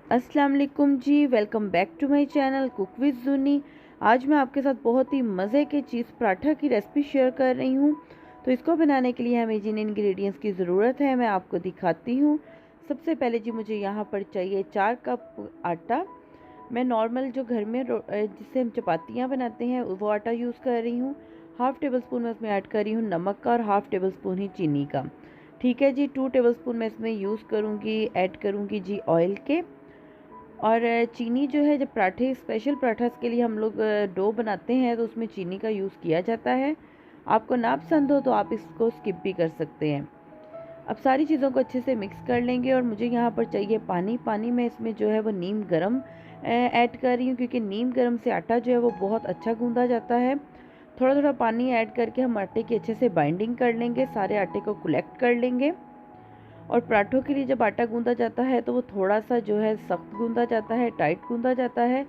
अस्सलाम वालेकुम जी, welcome back to my channel cook with Juni. आज मैं आपके साथ बहुत ही मज़े के चीज़ पराठा की रेसिपी शेयर कर रही हूँ। तो इसको बनाने के लिए हमें जिन इंग्रेडिएंट्स की ज़रूरत है मैं आपको दिखाती हूँ। सबसे पहले जी मुझे यहाँ पर चाहिए 4 कप आटा। मैं नॉर्मल जो घर में जिससे हम चपातियाँ बनाते हैं वो आटा यूज़ कर रही हूँ। हाफ़ टेबल स्पून मैं इसमें ऐड कर रही हूँ नमक का और हाफ़ टेबल स्पून ही चीनी का। ठीक है जी, 2 टेबल स्पून मैं इसमें यूज़ करूँगी, ऐड करूँगी जी ऑयल के। और चीनी जो है, जब पराठे स्पेशल पराठास के लिए हम लोग डो बनाते हैं तो उसमें चीनी का यूज़ किया जाता है। आपको ना पसंद हो तो आप इसको स्किप भी कर सकते हैं। अब सारी चीज़ों को अच्छे से मिक्स कर लेंगे और मुझे यहाँ पर चाहिए पानी। पानी में इसमें जो है वो नीम गरम ऐड कर रही हूँ, क्योंकि नीम गरम से आटा जो है वो बहुत अच्छा गूंदा जाता है। थोड़ा थोड़ा पानी ऐड करके हम आटे की अच्छे से बाइंडिंग कर लेंगे, सारे आटे को कलेक्ट कर लेंगे। और पराठों के लिए जब आटा गूंदा जाता है तो वो थोड़ा सा जो है सख्त गूंदा जाता है, टाइट गूंदा जाता है।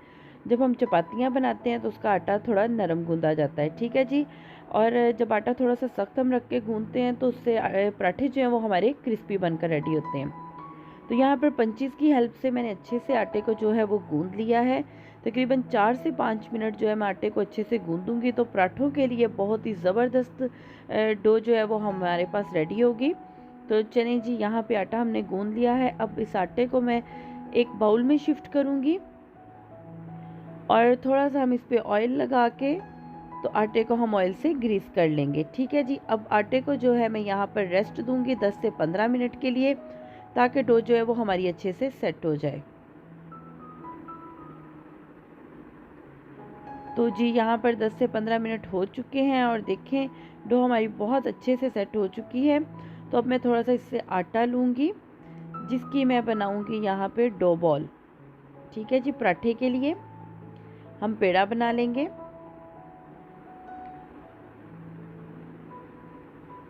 जब हम चपातियाँ बनाते हैं तो उसका आटा थोड़ा नरम गूंदा जाता है। ठीक है जी। और जब आटा थोड़ा सा सख्त हम रख के गूंदते हैं तो उससे पराठे जो हैं वो हमारे क्रिस्पी बनकर रेडी होते हैं। तो यहाँ पर पंचीज़ की हेल्प से मैंने अच्छे से आटे को जो है वो गूंद लिया है। तकरीबन 4 से 5 मिनट जो है मैं आटे को अच्छे से गूंदूंगी तो पराठों के लिए बहुत ही ज़बरदस्त डो जो है वो हमारे पास रेडी होगी। तो चलिए जी, यहाँ पे आटा हमने गूंद लिया है। अब इस आटे को मैं एक बाउल में शिफ्ट करूँगी और थोड़ा सा हम इस पर ऑयल लगा के तो आटे को हम ऑयल से ग्रीस कर लेंगे। ठीक है जी। अब आटे को जो है मैं यहाँ पर रेस्ट दूंगी 10 से 15 मिनट के लिए, ताकि डो जो है वो हमारी अच्छे से सेट हो जाए। तो जी यहाँ पर 10 से 15 मिनट हो चुके हैं और देखें डो हमारी बहुत अच्छे से सेट हो चुकी है। तो अब मैं थोड़ा सा इससे आटा लूँगी, जिसकी मैं बनाऊँगी यहाँ पे डो बॉल। ठीक है जी। पराठे के लिए हम पेड़ा बना लेंगे।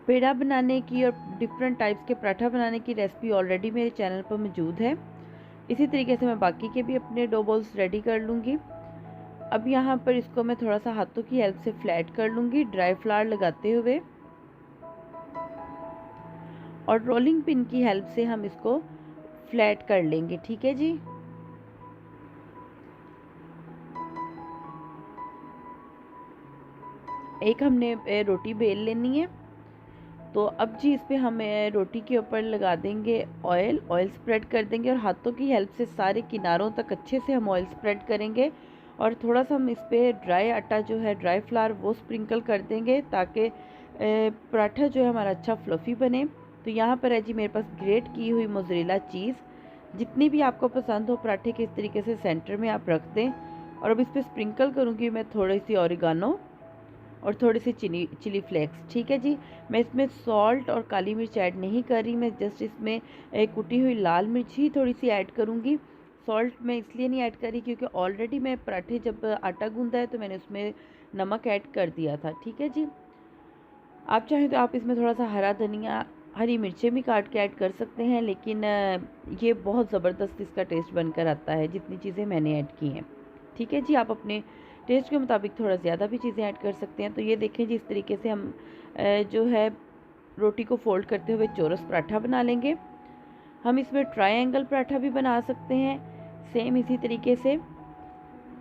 पेड़ा बनाने की और डिफरेंट टाइप्स के पराठा बनाने की रेसिपी ऑलरेडी मेरे चैनल पर मौजूद है। इसी तरीके से मैं बाकी के भी अपने डो बॉल्स रेडी कर लूँगी। अब यहाँ पर इसको मैं थोड़ा सा हाथों की हेल्प से फ्लैट कर लूँगी ड्राई फ्लावर लगाते हुए, और रोलिंग पिन की हेल्प से हम इसको फ्लैट कर लेंगे। ठीक है जी। एक हमने रोटी बेल लेनी है। तो अब जी इस पे हम रोटी के ऊपर लगा देंगे ऑयल। ऑयल स्प्रेड कर देंगे और हाथों की हेल्प से सारे किनारों तक अच्छे से हम ऑयल स्प्रेड करेंगे। और थोड़ा सा हम इस पे ड्राई आटा जो है, ड्राई फ्लावर, वो स्प्रिंकल कर देंगे ताकि पराठा जो है हमारा अच्छा फ्लफ़ी बने। तो यहाँ पर है जी मेरे पास ग्रेट की हुई मोज़रेला चीज़। जितनी भी आपको पसंद हो पराठे के, इस तरीके से सेंटर में आप रख दें। और अब इस पर स्प्रिंकल करूँगी मैं थोड़ी सी ऑरिगानो और थोड़ी सी चिली फ्लेक्स। ठीक है जी। मैं इसमें सॉल्ट और काली मिर्च ऐड नहीं कर रही, मैं जस्ट इसमें कुटी हुई लाल मिर्च ही थोड़ी सी ऐड करूँगी। सॉल्ट मैं इसलिए नहीं ऐड करी क्योंकि ऑलरेडी मैं पराठे जब आटा गूंदा है तो मैंने उसमें नमक ऐड कर दिया था। ठीक है जी। आप चाहें तो आप इसमें थोड़ा सा हरा धनिया, हरी मिर्चें भी काट के ऐड कर सकते हैं, लेकिन ये बहुत ज़बरदस्त इसका टेस्ट बनकर आता है जितनी चीज़ें मैंने ऐड की हैं। ठीक है जी। आप अपने टेस्ट के मुताबिक थोड़ा ज़्यादा भी चीज़ें ऐड कर सकते हैं। तो ये देखें जी, इस तरीके से हम जो है रोटी को फोल्ड करते हुए चौरस पराठा बना लेंगे। हम इसमें ट्रायंगल पराठा भी बना सकते हैं, सेम इसी तरीके से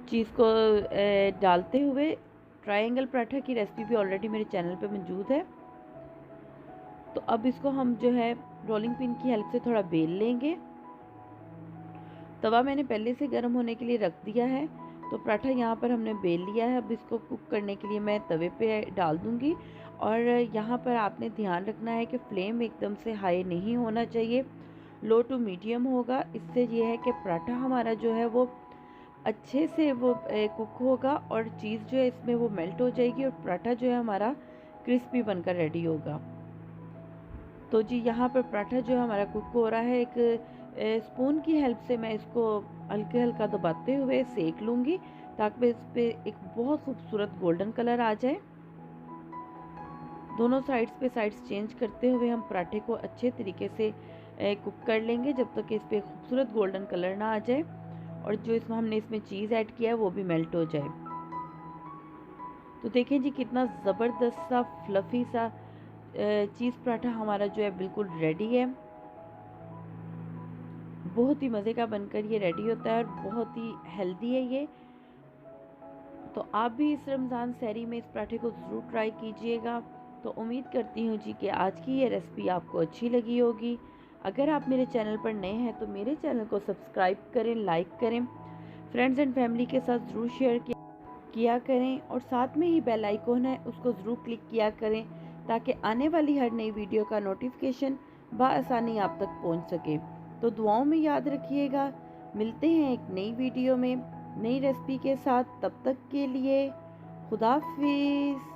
चीज़ को डालते हुए। ट्रायंगल पराठा की रेसिपी भी ऑलरेडी मेरे चैनल पे मौजूद है। तो अब इसको हम जो है रोलिंग पिन की हेल्प से थोड़ा बेल लेंगे। तवा मैंने पहले से गर्म होने के लिए रख दिया है। तो पराठा यहाँ पर हमने बेल लिया है। अब इसको कुक करने के लिए मैं तवे पे डाल दूँगी। और यहाँ पर आपने ध्यान रखना है कि फ्लेम एकदम से हाई नहीं होना चाहिए, लो टू मीडियम होगा। इससे ये है कि पराठा हमारा जो है वो अच्छे से वो कुक होगा और चीज़ जो है इसमें वो मेल्ट हो जाएगी और पराठा जो है हमारा क्रिस्पी बनकर रेडी होगा। तो जी यहाँ पर पराठा जो है हमारा कुक हो रहा है। एक स्पून की हेल्प से मैं इसको हल्के हल्का दबाते हुए सेक लूँगी, ताकि इस पे एक बहुत खूबसूरत गोल्डन कलर आ जाए। दोनों साइड्स पे साइड्स चेंज करते हुए हम पराठे को अच्छे तरीके से कुक कर लेंगे जब तक इस पर खूबसूरत गोल्डन कलर ना आ जाए और जो इसमें हमने इसमें चीज़ ऐड किया है वो भी मेल्ट हो जाए। तो देखें जी कितना ज़बरदस्त सा फ्लफ़ी सा चीज़ पराठा हमारा जो है बिल्कुल रेडी है। बहुत ही मज़े का बनकर ये रेडी होता है और बहुत ही हेल्दी है ये। तो आप भी इस रमज़ान सहरी में इस पराठे को ज़रूर ट्राई कीजिएगा। तो उम्मीद करती हूँ जी कि आज की ये रेसिपी आपको अच्छी लगी होगी। अगर आप मेरे चैनल पर नए हैं तो मेरे चैनल को सब्सक्राइब करें, लाइक करें, फ्रेंड्स एंड फैमिली के साथ ज़रूर शेयर किया करें और साथ में ही बेल आइकॉन है उसको ज़रूर क्लिक किया करें ताकि आने वाली हर नई वीडियो का नोटिफिकेशन बआसानी आप तक पहुंच सके। तो दुआओं में याद रखिएगा। मिलते हैं एक नई वीडियो में नई रेसिपी के साथ। तब तक के लिए खुदाफिज।